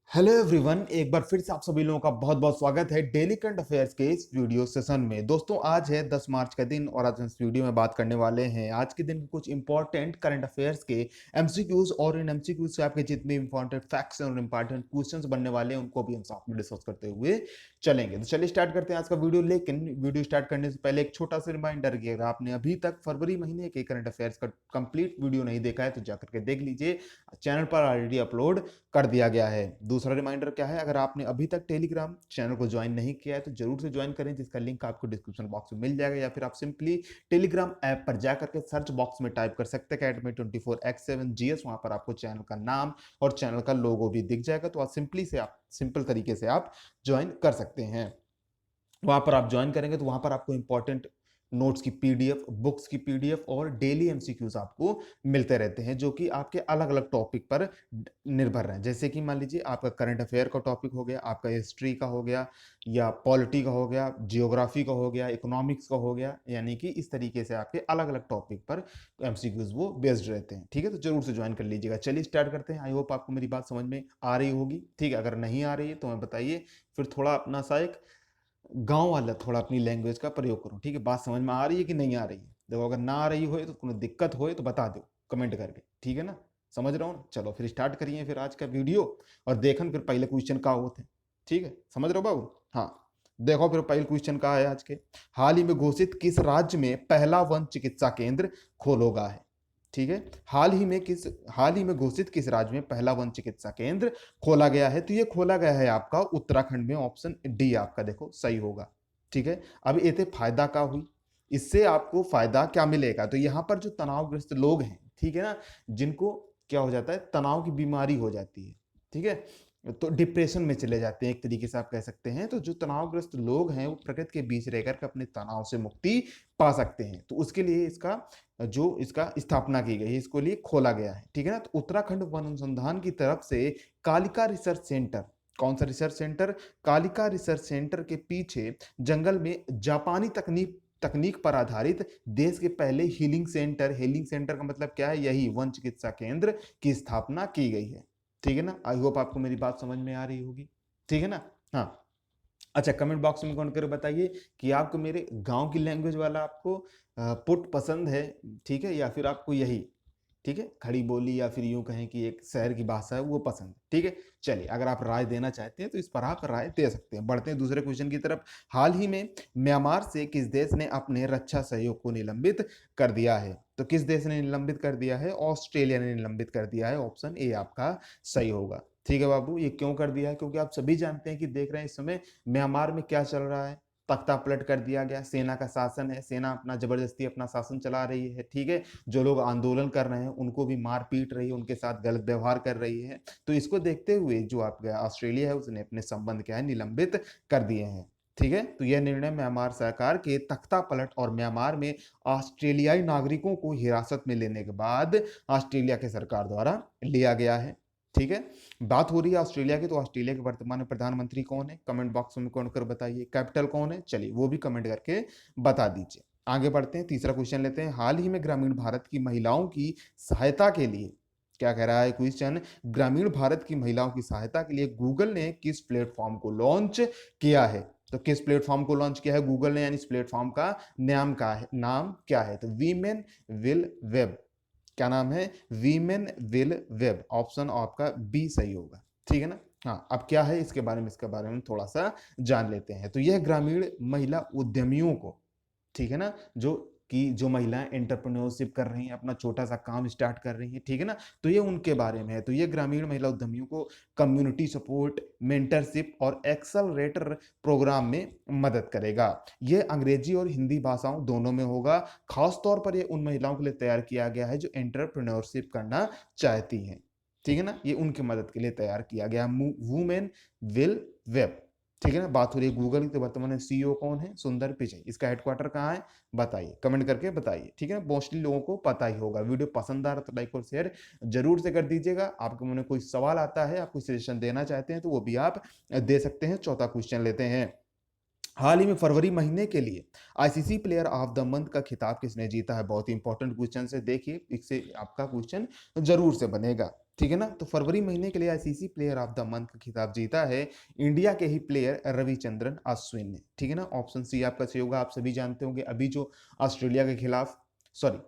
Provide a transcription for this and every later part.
Hello everyone, एक बार फिर से आप सभी लोगों का बहुत बहुत स्वागत है डेली करंट अफेयर्स के इस वीडियो सेशन में। दोस्तों, आज है 10 मार्च का दिन और आज हम इस वीडियो में बात करने वाले हैं आज के दिन के कुछ इंपॉर्टेंट करंट अफेयर्स के एमसीक्यूज, और इन एमसीक्यूज से आपके जितने इंपॉर्टेंट फैक्ट्स और इंपॉर्टेंट क्वेश्चंस बनने वाले हैं उनको भी हम साथ में डिस्कस करते हुए चलेंगे। तो चलिए स्टार्ट करते हैं आज का वीडियो। लेकिन वीडियो स्टार्ट करने से पहले एक छोटा सा रिमाइंडर कि अगर आपने अभी तक फरवरी महीने के करंट अफेयर्स का कंप्लीट वीडियो नहीं देखा है तो जाकर के देख लीजिए, चैनल पर ऑलरेडी अपलोड कर दिया गया है। दूसरा रिमाइंडर क्या है, अगर आपने अभी तक टेलीग्राम चैनल को ज्वाइन नहीं किया है तो जरूर से ज्वाइन करें, जिसका लिंक आपको डिस्क्रिप्शन बॉक्स में मिल जाएगा, या फिर आप सिंपली टेलीग्राम ऐप पर जाकर के सर्च बॉक्स में टाइप कर सकते हैं academy24x7gs। वहां पर आपको चैनल का नाम और चैनल का लोगो भी दिख जाएगा, तो आप सिंपल तरीके से आप ज्वाइन कर सकते हैं। वहां पर आप ज्वाइन करेंगे तो वहां पर आपको इंपॉर्टेंट नोट्स की पीडीएफ, बुक्स की पीडीएफ और डेली एमसीक्यूज आपको मिलते रहते हैं, जो कि आपके अलग अलग टॉपिक पर निर्भर हैं। जैसे कि मान लीजिए आपका करंट अफेयर का टॉपिक हो गया, आपका हिस्ट्री का हो गया, या पॉलिटी का हो गया, जियोग्राफी का हो गया, इकोनॉमिक्स का हो गया, यानी कि इस तरीके से आपके अलग अलग टॉपिक पर एमसीक्यूज वो बेस्ड रहते हैं। ठीक है, तो जरूर से ज्वाइन कर लीजिएगा। चलिए स्टार्ट करते हैं। आई होप आपको मेरी बात समझ में आ रही होगी। ठीक है, अगर नहीं आ रही है तो हमें बताइए, फिर थोड़ा अपना सा एक गांव वाला थोड़ा अपनी लैंग्वेज का प्रयोग करो। ठीक है, बात समझ में आ रही है कि नहीं आ रही है? देखो, अगर ना आ रही हो तो कोई दिक्कत हो तो बता दो कमेंट करके। ठीक है ना, समझ रहा हूँ ना? चलो फिर स्टार्ट करिए फिर आज का वीडियो, और देखन फिर पहले क्वेश्चन का होते हैं। ठीक है, समझ रहे हो बाबू? हाँ, देखो फिर पहले क्वेश्चन का है आज के। हाल ही में घोषित किस राज्य में पहला वन चिकित्सा केंद्र खोलोगा है? ठीक है, हाल ही में घोषित किस राज्य में पहला वन चिकित्सा केंद्र खोला गया है? तो ये खोला गया है आपका उत्तराखंड में। ऑप्शन डी आपका देखो सही होगा। ठीक है, अब ये फायदा क्या हुई, इससे आपको फायदा क्या मिलेगा? तो यहाँ पर जो तनावग्रस्त लोग हैं, ठीक है ना, जिनको क्या हो जाता है, तनाव की बीमारी हो जाती है, ठीक है, तो डिप्रेशन में चले जाते हैं एक तरीके से आप कह सकते हैं। तो जो तनावग्रस्त लोग हैं वो प्रकृति के बीच रहकर के अपने तनाव से मुक्ति पा सकते हैं। तो उसके लिए इसका स्थापना की गई है, इसको लिए खोला गया है। ठीक है ना, तो उत्तराखंड वन अनुसंधान की तरफ से कालिका रिसर्च सेंटर, कौन सा research centre? Kalika research centre के पीछे जंगल में जापानी तकनीक तकनीक पर आधारित देश के पहले हीलिंग सेंटर का मतलब क्या है? यही वन चिकित्सा केंद्र की स्थापना की गई है। ठीक है ना, आई होप आपको मेरी बात समझ में आ रही होगी। ठीक है ना? हाँ, अच्छा, कमेंट बॉक्स में कौन कर बताइए कि आपको मेरे गांव की लैंग्वेज वाला आपको पुट पसंद है, ठीक है, या फिर आपको यही, ठीक है, खड़ी बोली, या फिर यूं कहें कि एक शहर की भाषा है वो पसंद है। ठीक है, चलिए अगर आप राय देना चाहते हैं तो इस पर आप राय दे सकते हैं। बढ़ते हैं दूसरे क्वेश्चन की तरफ। हाल ही में म्यांमार से किस देश ने अपने रक्षा सहयोग को निलंबित कर दिया है? तो किस देश ने निलंबित कर दिया है? ऑस्ट्रेलिया ने निलंबित कर दिया है। ऑप्शन ए आपका सही होगा। ठीक है बाबू, ये क्यों कर दिया है? क्योंकि आप सभी जानते हैं कि देख रहे हैं इस समय म्यांमार में क्या चल रहा है। तख्ता पलट कर दिया गया, सेना का शासन है, सेना अपना जबरदस्ती अपना शासन चला रही है। ठीक है, जो लोग आंदोलन कर रहे हैं उनको भी मार पीट रही है, उनके साथ गलत व्यवहार कर रही है। तो इसको देखते हुए जो आपका ऑस्ट्रेलिया है उसने अपने संबंध क्या है, निलंबित कर दिए हैं। ठीक है, तो यह निर्णय म्यांमार सरकार के तख्ता पलट और म्यांमार में ऑस्ट्रेलियाई नागरिकों को हिरासत में लेने के बाद ऑस्ट्रेलिया के सरकार द्वारा लिया गया है। ठीक है, बात हो रही है ऑस्ट्रेलिया की, तो ऑस्ट्रेलिया के वर्तमान प्रधानमंत्री कौन है? कमेंट बॉक्स में कौन कर बताइए। कैपिटल कौन है? चलिए वो भी कमेंट करके बता दीजिए। आगे बढ़ते हैं, तीसरा क्वेश्चन लेते हैं। हाल ही में ग्रामीण भारत की महिलाओं की सहायता के लिए, क्या कह रहा है क्वेश्चन, ग्रामीण भारत की महिलाओं की सहायता के लिए गूगल ने किस प्लेटफॉर्म को लॉन्च किया है? तो किस प्लेटफॉर्म को लॉन्च किया है गूगल ने, यानी इस प्लेटफॉर्म का नाम क्या है? तो वीमेन विल वेब। क्या नाम है? Women will web. ऑप्शन आपका बी सही होगा। ठीक है ना? हाँ, अब क्या है इसके बारे में थोड़ा सा जान लेते हैं। तो यह ग्रामीण महिला उद्यमियों को, ठीक है ना, जो महिलाएं एंटरप्रेन्योरशिप कर रही हैं, अपना छोटा सा काम स्टार्ट कर रही हैं, ठीक है ना, तो ये उनके बारे में है। तो ये ग्रामीण महिला उद्यमियों को कम्युनिटी सपोर्ट, मेंटरशिप और एक्सेलरेटर प्रोग्राम में मदद करेगा। ये अंग्रेजी और हिंदी भाषाओं दोनों में होगा। खास तौर पर ये उन महिलाओं के लिए तैयार किया गया है जो एंटरप्रेन्योरशिप करना चाहती हैं। ठीक है ना, ये उनकी मदद के लिए तैयार किया गया वुमेन विल वेब। ठीक है ना, बात हो रही है गूगल की, तो वर्तमान में सीईओ कौन है? सुंदर पिचाई। इसका हेडक्वार्टर कहाँ है बताइए, कमेंट करके बताइए। ठीक है, मोस्टली लोगों को पता ही होगा। वीडियो पसंद आ रहा तो लाइक और शेयर जरूर से कर दीजिएगा। आपके मन में कोई सवाल आता है, आप कोई सजेशन देना चाहते हैं तो वो भी आप दे सकते हैं। चौथा क्वेश्चन लेते हैं। हाल ही में फरवरी महीने के लिए ICC player of the month का खिताब किसने जीता है? बहुत ही इंपॉर्टेंट क्वेश्चन है, देखिए इससे आपका क्वेश्चन जरूर से बनेगा, ठीक है ना। तो फरवरी महीने के लिए ICC player of the month का खिताब जीता है इंडिया के ही प्लेयर रविचंद्रन अश्विन ने, ठीक है ना। ऑप्शन सी आपका सही होगा। आप सभी जानते होंगे अभी जो ऑस्ट्रेलिया के खिलाफ, सॉरी,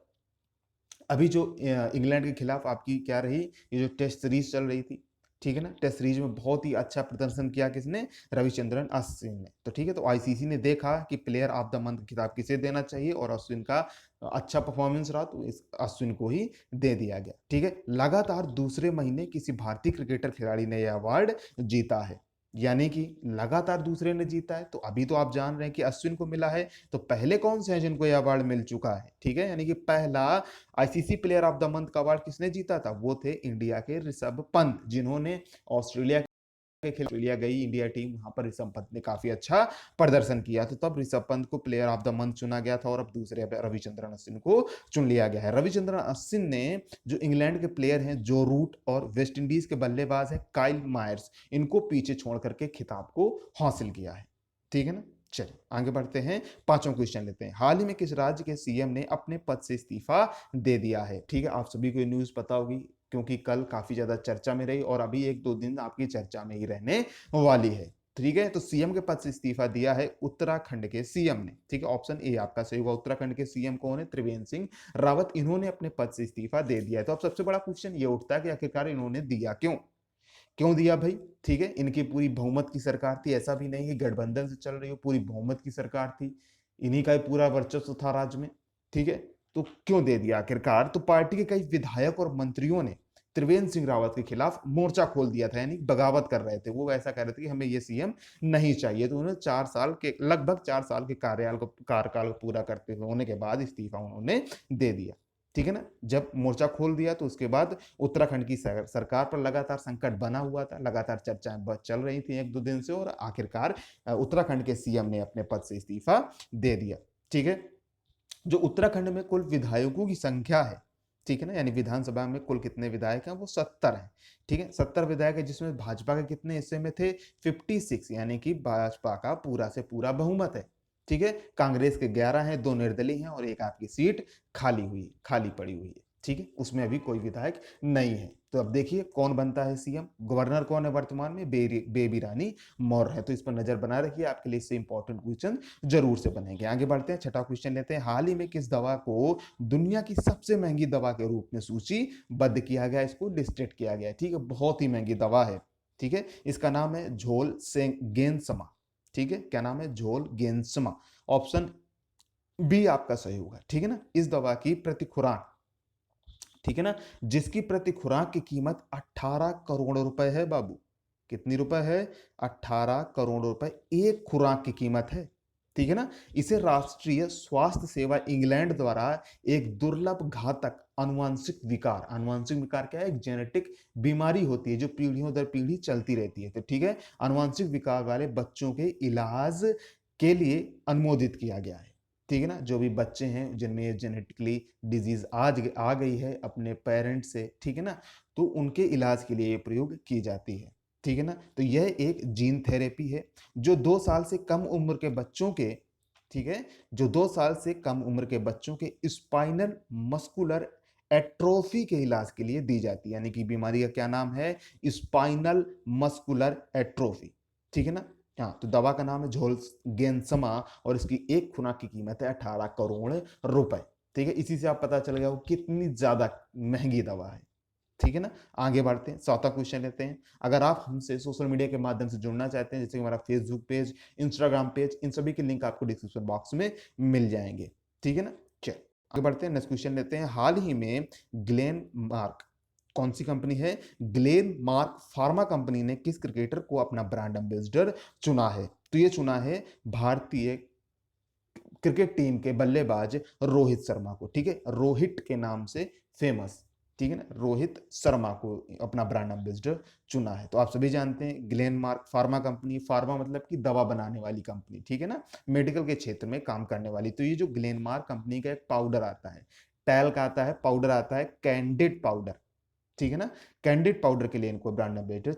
अभी जो इंग्लैंड के खिलाफ आपकी क्या रही, ये जो टेस्ट सीरीज चल रही थी, ठीक है ना, टेस्ट सीरीज में बहुत ही अच्छा प्रदर्शन किया किसने? रविचंद्रन अश्विन ने। तो ठीक है, तो आईसीसी ने देखा कि प्लेयर ऑफ द मंथ खिताब किसे देना चाहिए और अश्विन का अच्छा परफॉर्मेंस रहा तो इस अश्विन को ही दे दिया गया, ठीक है। लगातार दूसरे महीने किसी भारतीय क्रिकेटर खिलाड़ी ने यह अवार्ड जीता है, यानी कि लगातार दूसरे ने जीता है। तो अभी तो आप जान रहे हैं कि अश्विन को मिला है, तो पहले कौन से हैं जिनको यह अवार्ड मिल चुका है, ठीक है। यानी कि पहला ICC player of the month का अवार्ड किसने जीता था? वो थे इंडिया के ऋषभ पंत, जिन्होंने ऑस्ट्रेलिया के खिलाफ, ऑस्ट्रेलिया गई इंडिया टीम, वहां पर ऋषभ पंत ने काफी अच्छा प्रदर्शन किया, तो तब ऋषभ पंत को प्लेयर ऑफ द मंथ चुना गया था और अब दूसरे रविचंद्रन अश्विन को चुन लिया गया है। रविचंद्रन अश्विन ने जो इंग्लैंड के प्लेयर हैं जो रूट और वेस्ट इंडीज के बल्लेबाज है काइल मायर्स, इनको पीछे छोड़ करके खिताब को हासिल किया है, ठीक है ना। चलिए आगे बढ़ते हैं, पांचों क्वेश्चन लेते हैं। हाल ही में किस राज्य के सीएम ने अपने पद से इस्तीफा दे दिया है? ठीक है, आप सभी को न्यूज पता होगी क्योंकि कल काफी ज्यादा चर्चा में रही और अभी एक दो दिन आपकी चर्चा में ही रहने वाली है, ठीक है। तो सीएम के पद से इस्तीफा दिया है उत्तराखंड के सीएम ने, ठीक है। ऑप्शन ए आपका सही होगा। उत्तराखंड के सीएम कौन है? त्रिवेंद्र सिंह रावत, इन्होंने अपने पद से इस्तीफा दे दिया है। तो अब सबसे बड़ा क्वेश्चन ये उठता है कि आखिरकार इन्होंने दिया क्यों? क्यों दिया भाई? ठीक है, इनकी पूरी बहुमत की सरकार थी, ऐसा भी नहीं है गठबंधन से चल रही हो, पूरी बहुमत की सरकार थी, इन्हीं का ही पूरा वर्चस्व था राज्य में, ठीक है। तो क्यों दे दिया आखिरकार? तो पार्टी के कई विधायक और मंत्रियों ने त्रिवेंद्र सिंह रावत के खिलाफ मोर्चा खोल दिया था, यानी बगावत कर रहे थे, वो ऐसा कह रहे थे कि हमें ये सीएम नहीं चाहिए। तो उन्होंने 4 साल के, लगभग 4 साल के कार्यकाल को पूरा करते होने के बाद इस्तीफा उन्होंने दे दिया, ठीक है ना। जब मोर्चा खोल दिया तो उसके बाद उत्तराखंड की सरकार पर लगातार संकट बना हुआ था, लगातार चर्चाएं चल रही थी एक दो दिन से, और आखिरकार उत्तराखंड के सीएम ने अपने पद से इस्तीफा दे दिया, ठीक है। जो उत्तराखंड में कुल विधायकों की संख्या है, ठीक है ना, यानी विधानसभा में कुल कितने विधायक हैं? वो 70 हैं, ठीक है, 70 विधायक है, जिसमें भाजपा के कितने हिस्से में थे? 56, यानी कि भाजपा का पूरा से पूरा बहुमत है, ठीक है। कांग्रेस के 11 हैं, 2 निर्दलीय हैं और एक आपकी सीट खाली पड़ी हुई है, ठीक है, उसमें अभी कोई विधायक नहीं है। तो अब देखिए कौन बनता है सीएम। गवर्नर कौन है वर्तमान में? बेबी रानी मौर्य है। तो इस पर नजर बना रखिए, आपके लिए इससे इंपॉर्टेंट क्वेश्चन जरूर से बनेंगे। आगे बढ़ते हैं, छठा क्वेश्चन लेते हैं। हाल ही में किस दवा को दुनिया की सबसे महंगी दवा के रूप में सूचीबद्ध किया गया, इसको लिस्टेड किया गया, ठीक है। बहुत ही महंगी दवा है, ठीक है। इसका नाम है झोल गेंसमा, ठीक है। क्या नाम है? झोल गेंसमा। ऑप्शन बी आपका सही होगा, ठीक है ना। इस दवा की प्रति खुराक, ठीक है ना, जिसकी प्रति खुराक की कीमत 18 करोड़ रुपए है बाबू। कितनी रुपए है? 18 करोड़ रुपए एक खुराक की कीमत है, ठीक है ना। इसे राष्ट्रीय स्वास्थ्य सेवा इंग्लैंड द्वारा एक दुर्लभ घातक अनुवांशिक विकार क्या है? एक जेनेटिक बीमारी होती है जो पीढ़ियों दर पीढ़ी चलती रहती है, तो ठीक है, अनुवांशिक विकार वाले बच्चों के इलाज के लिए अनुमोदित किया गया है, ठीक है ना। जो भी बच्चे हैं जिनमें ये जेनेटिकली डिजीज आज आ गई है अपने पेरेंट्स से, ठीक है ना, तो उनके इलाज के लिए ये प्रयोग की जाती है, ठीक है ना। तो यह एक जीन थेरेपी है जो 2 साल से कम उम्र के बच्चों के, ठीक है, जो 2 साल से कम उम्र के बच्चों के स्पाइनल मस्कुलर एट्रोफी के इलाज के लिए दी जाती है, यानी कि बीमारी का क्या नाम है? स्पाइनल मस्कुलर एट्रोफी, ठीक है ना। हाँ, तो दवा का नाम है झोलगेंसमा और इसकी एक खुराक की कीमत है 18 करोड़ रुपए, ठीक है। इसी से आप पता चल गया वो कितनी ज्यादा महंगी दवा है, ठीक है ना। आगे बढ़ते हैं, चौथा क्वेश्चन लेते हैं। अगर आप हमसे सोशल मीडिया के माध्यम से जुड़ना चाहते हैं, जैसे कि हमारा फेसबुक पेज, इंस्टाग्राम पेज, इन सभी के लिंक आपको डिस्क्रिप्शन बॉक्स में मिल जाएंगे, ठीक है ना। चलिए आगे बढ़ते हैं, नेक्स्ट क्वेश्चन लेते हैं। हाल ही में ग्लेन मार्क, कौन सी कंपनी है? ग्लेन मार्क फार्मा कंपनी ने किस क्रिकेटर को अपना ब्रांड एम्बेसडर चुना है? तो ये चुना है भारतीय क्रिकेट टीम के बल्लेबाज रोहित शर्मा को, ठीक है, रोहित के नाम से फेमस, ठीक है ना, रोहित शर्मा को अपना ब्रांड एम्बेसडर चुना है। तो आप सभी जानते हैं Glenn mark pharma company, pharma मतलब कि दवा बनाने वाली कंपनी, ठीक है ना, मेडिकल के क्षेत्र में काम करने वाली। तो ये जो ग्लेन मार्क कंपनी का एक पाउडर आता है, टैल्क आता है, पाउडर आता है, कैंडिड पाउडर, ठीक है ना। कैंडिड पाउडर के लिए इनको ब्रांड एम्बेसडर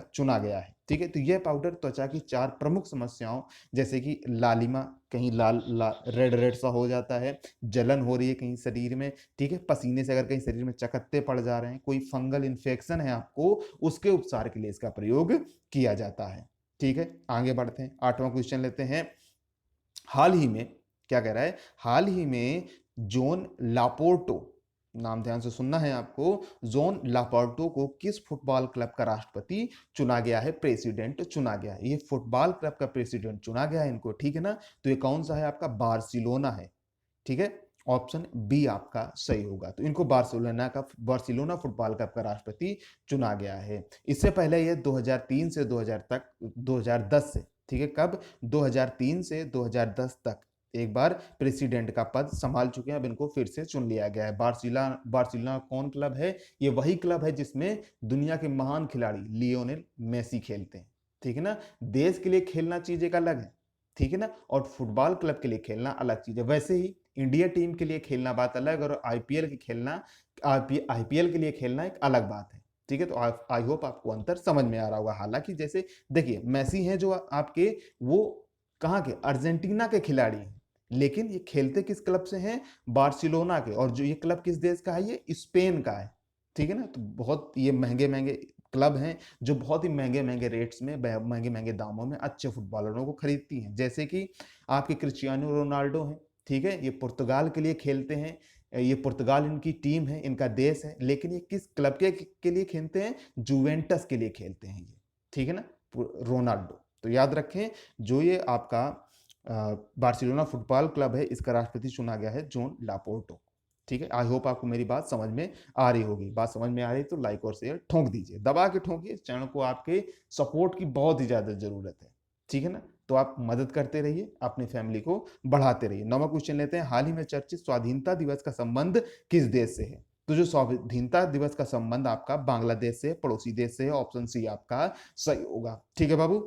चुना गया है। ठीक है, तो यह पाउडर त्वचा की 4 प्रमुख समस्याओं जैसे कि लालिमा, कहीं रेड रेड सा हो जाता है, जलन हो रही है कहीं शरीर में, ठीक है, पसीने से अगर कहीं शरीर में चकत्ते पड़ जा रहे हैं, कोई फंगल इन्फेक्शन है आपको, उसके उपचार के लिए इसका प्रयोग किया जाता है। ठीक है, आगे बढ़ते हैं, 8वां क्वेश्चन लेते हैं। हाल ही में क्या कह रहा है, हाल ही में जोन लापोर्टो, नाम ध्यान से सुनना है आपको, जोन लापोर्टो को किस फुटबॉल क्लब का राष्ट्रपति चुना गया है, प्रेसिडेंट चुना गया है। ये फुटबॉल क्लब का प्रेसिडेंट चुना गया है इनको, ठीक है ना। तो ये कौन सा है आपका, बार्सिलोना है। ठीक है, ऑप्शन बी आपका सही होगा। तो इनको बार्सिलोना फुटबॉल क्लब का राष्ट्रपति चुना गया है। इससे पहले ये 2003 से 2010 से, ठीक है, कब, 2003 से 2010 तक एक बार प्रेसिडेंट का पद संभाल चुके हैं। अब इनको फिर से चुन लिया गया है। बार्सिलोना कौन क्लब है, ये वही क्लब है जिसमें दुनिया के महान खिलाड़ी लियोनेल मेसी खेलते हैं। ठीक है ना, देश के लिए खेलना चीज एक अलग है, ठीक है ना, और फुटबॉल क्लब के लिए खेलना अलग चीज है। वैसे ही इंडिया टीम के लिए खेलना बात अलग, और आईपीएल के लिए खेलना एक अलग बात है। ठीक है, तो आई होप आपको अंतर समझ में आ रहा होगा। हालांकि जैसे देखिए, मेसी हैं जो आपके, वो कहाँ के, अर्जेंटीना के खिलाड़ी हैं, लेकिन ये खेलते किस क्लब से हैं, बार्सिलोना के। और जो ये क्लब किस देश का है, ये स्पेन का है। ठीक है ना, तो बहुत ये महंगे महंगे क्लब हैं जो बहुत ही महंगे महंगे रेट्स में, महंगे महंगे दामों में अच्छे फुटबॉलरों को खरीदती हैं। जैसे कि आपके क्रिस्टियानो रोनाल्डो हैं, ठीक है, ये पुर्तगाल के लिए खेलते हैं, ये पुर्तगाल इनकी टीम है, इनका देश है, लेकिन ये किस क्लब के लिए खेलते हैं, जुवेंटस के लिए खेलते हैं ये। ठीक है ना, रोनाल्डो। तो याद रखें, जो ये आपका बार्सिलोना फुटबॉल क्लब है, इसका राष्ट्रपति चुना गया है जोन लापोर्टो। ठीक है, आई होप आपको मेरी बात समझ में आ रही होगी। बात समझ में आ रही तो लाइक और शेयर ठोक दीजिए, दबा के ठोकिए। चैनल को आपके सपोर्ट की बहुत ही ज्यादा जरूरत है, ठीक है ना। तो आप मदद करते रहिए, अपनी फैमिली को बढ़ाते रहिए। 9वां क्वेश्चन लेते हैं। हाल ही में चर्चित स्वाधीनता दिवस का संबंध किस देश से है। तो जो स्वाधीनता दिवस का संबंध आपका बांग्लादेश से, पड़ोसी देश से है। ऑप्शन सी आपका सही होगा। ठीक है बाबू,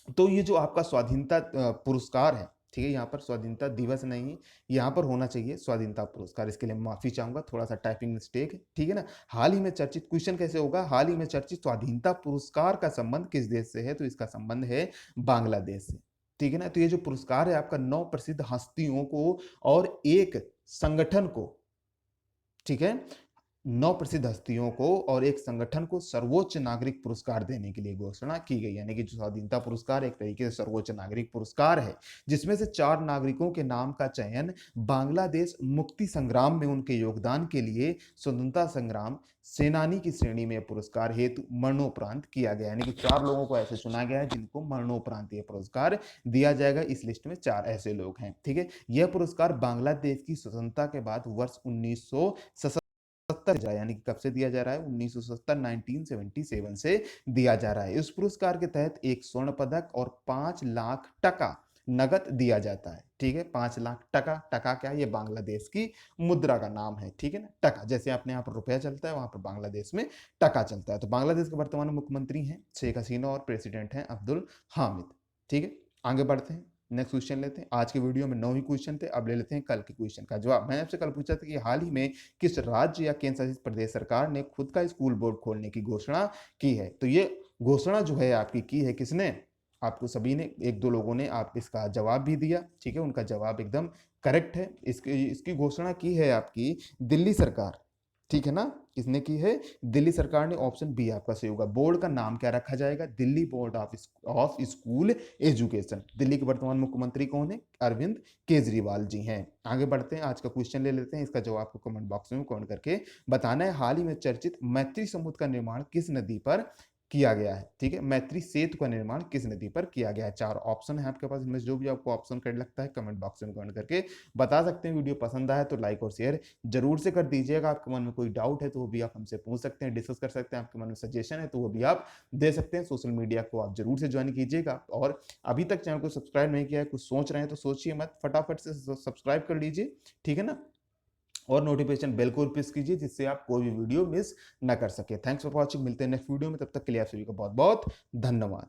तो ये जो आपका स्वाधीनता पुरस्कार है, ठीक है, यहाँ पर स्वाधीनता दिवस नहीं, यहाँ पर होना चाहिए स्वाधीनता पुरस्कार। इसके लिए माफी चाहूंगा, थोड़ा सा टाइपिंग मिस्टेक है, ठीक है ना। हाल ही में चर्चित, क्वेश्चन कैसे होगा, हाल ही में चर्चित स्वाधीनता पुरस्कार का संबंध किस देश से है, तो इसका संबंध है बांग्लादेश से। ठीक है ना, तो ये जो पुरस्कार है आपका 9 प्रसिद्ध हस्तियों को और एक संगठन को, ठीक है, 9 प्रसिद्ध हस्तियों को और एक संगठन को सर्वोच्च नागरिक पुरस्कार देने के लिए घोषणा की गई। यानी कि जो स्वाधीनता पुरस्कार एक तरीके से सर्वोच्च नागरिक पुरस्कार है, जिसमें से 4 नागरिकों के नाम का चयन बांग्लादेश मुक्ति संग्राम में उनके योगदान के लिए स्वतंत्रता संग्राम सेनानी की श्रेणी में पुरस्कार हेतु मरणोपरांत किया गया। यानी कि 4 लोगों को ऐसे चुना गया है जिनको मरणोपरांत ये पुरस्कार दिया जाएगा। इस लिस्ट में 4 ऐसे लोग हैं। ठीक है, यह पुरस्कार बांग्लादेश की स्वतंत्रता के बाद वर्ष 1970, यानी कि कब से दिया जा रहा है, 1970, 1977 से दिया जा रहा है। इस पुरस्कार के तहत एक स्वर्ण पदक और 5 लाख टका नगद दिया जाता है। ठीक है, 5 लाख टका, टका क्या है, ये बांग्लादेश की मुद्रा का नाम है। ठीक है ना, टका, जैसे अपने यहाँ पर रुपया चलता है, वहां पर बांग्लादेश में टका चलता है। तो बांग्लादेश के वर्तमान मुख्यमंत्री हैं शेख हसीना और प्रेसिडेंट हैं अब्दुल हामिद। ठीक है, आगे बढ़ते हैं, नेक्स्ट क्वेश्चन लेते हैं। आज के वीडियो में 9 ही क्वेश्चन थे, अब ले लेते हैं कल के क्वेश्चन का जवाब। मैंने आपसे कल पूछा था कि हाल ही में किस राज्य या केंद्र शासित प्रदेश सरकार ने खुद का स्कूल बोर्ड खोलने की घोषणा की है। तो ये घोषणा जो है आपकी की है किसने, आपको सभी ने, 1-2 लोगों ने आप इसका जवाब भी दिया। ठीक है, उनका जवाब एकदम करेक्ट है। इसकी घोषणा की है आपकी दिल्ली सरकार। ठीक है ना, किसने की है, दिल्ली सरकार ने। ऑप्शन बी आपका सही होगा। बोर्ड का नाम क्या रखा जाएगा, Delhi board of school education. Delhi के वर्तमान मुख्यमंत्री कौन है, अरविंद केजरीवाल जी हैं। आगे बढ़ते हैं, आज का क्वेश्चन ले लेते हैं। इसका जवाब आपको कमेंट बॉक्स में कमेंट करके बताना है। हाल ही में चर्चित मैत्री समुद्र का निर्माण किस नदी पर किया गया है। ठीक है, मैत्री सेतु का निर्माण किस नदी पर किया गया है। 4 ऑप्शन है आपके पास, इनमें जो भी आपको ऑप्शन करेक्ट लगता है कमेंट बॉक्स में कमेंट करके बता सकते हैं। वीडियो पसंद आया तो लाइक और शेयर जरूर से कर दीजिएगा। आपके मन में कोई डाउट है तो वो भी आप हमसे पूछ सकते हैं, डिस्कस कर सकते हैं। आपके मन में सजेशन है तो वो भी आप दे सकते हैं। सोशल मीडिया को आप जरूर से ज्वाइन कीजिएगा, और अभी तक चैनल को सब्सक्राइब नहीं किया है, कुछ सोच रहे हैं तो सोचिए मत, फटाफट से सब्सक्राइब कर लीजिए। ठीक है ना, और नोटिफिकेशन बेल को प्रेस कीजिए जिससे आप कोई भी वीडियो मिस ना कर सके। थैंक्स फॉर वॉचिंग, मिलते हैं नेक्स्ट वीडियो में, तब तक के लिए आप सभी का बहुत बहुत धन्यवाद।